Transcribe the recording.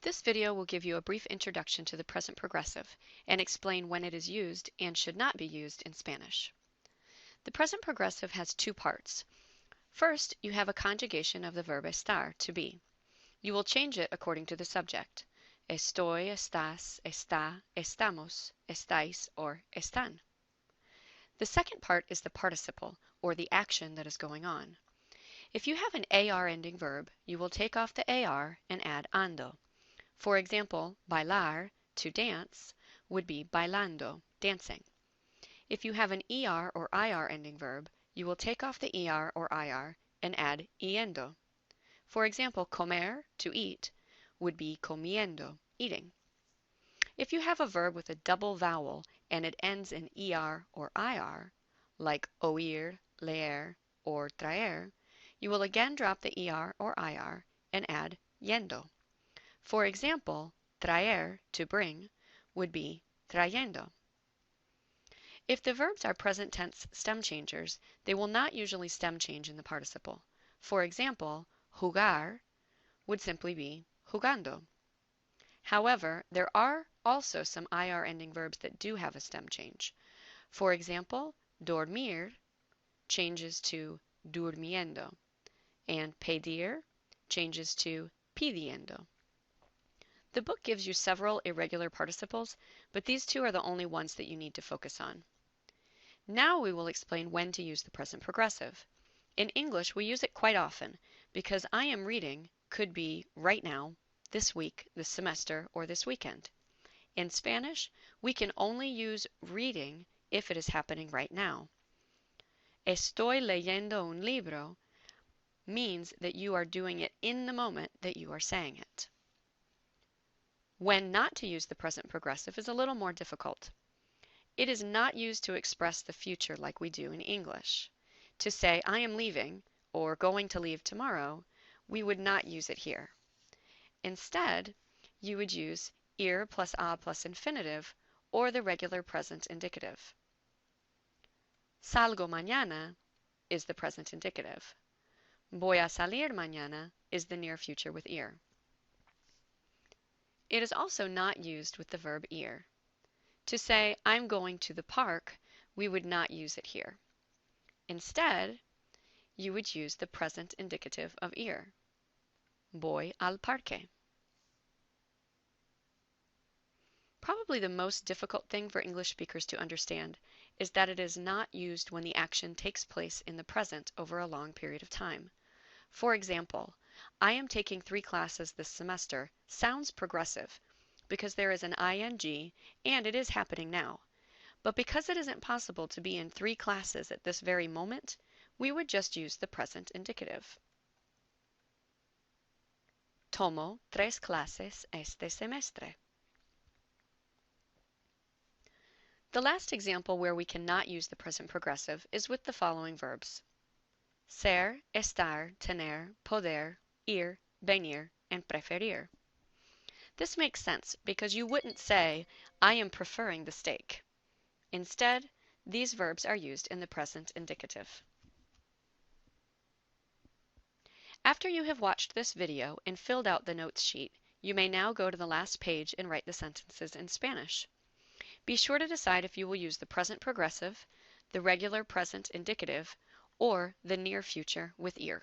This video will give you a brief introduction to the present progressive and explain when it is used and should not be used in Spanish. The present progressive has two parts. First, you have a conjugation of the verb estar, to be. You will change it according to the subject. Estoy, estás, está, estamos, estáis, or están. The second part is the participle, or the action that is going on. If you have an AR ending verb, you will take off the AR and add ando. For example, bailar, to dance, would be bailando, dancing. If you have an ER or IR ending verb, you will take off the ER or IR and add yendo. For example, comer, to eat, would be comiendo, eating. If you have a verb with a double vowel and it ends in ER or IR, like oír, leer, or traer, you will again drop the ER or IR and add yendo. For example, traer, to bring, would be trayendo. If the verbs are present tense stem changers, they will not usually stem change in the participle. For example, jugar would simply be jugando. However, there are also some IR ending verbs that do have a stem change. For example, dormir changes to durmiendo, and pedir changes to pidiendo. The book gives you several irregular participles, but these two are the only ones that you need to focus on. Now we will explain when to use the present progressive. In English, we use it quite often because I am reading could be right now, this week, this semester, or this weekend. In Spanish, we can only use reading if it is happening right now. Estoy leyendo un libro means that you are doing it in the moment that you are saying it. When not to use the present progressive is a little more difficult. It is not used to express the future like we do in English. To say, I am leaving, or going to leave tomorrow, we would not use it here. Instead, you would use ir plus a plus infinitive, or the regular present indicative. Salgo mañana is the present indicative. Voy a salir mañana is the near future with ir. It is also not used with the verb ir. To say, I'm going to the park, we would not use it here. Instead, you would use the present indicative of ir. Voy al parque. Probably the most difficult thing for English speakers to understand is that it is not used when the action takes place in the present over a long period of time. For example, I am taking 3 classes this semester sounds progressive because there is an ing and it is happening now. But because it isn't possible to be in 3 classes at this very moment, we would just use the present indicative. Tomo 3 clases este semestre. The last example where we cannot use the present progressive is with the following verbs: ser, estar, tener, poder, ir, venir, and preferir. This makes sense because you wouldn't say, I am preferring the steak. Instead, these verbs are used in the present indicative. After you have watched this video and filled out the notes sheet, you may now go to the last page and write the sentences in Spanish. Be sure to decide if you will use the present progressive, the regular present indicative, or the near future with ir.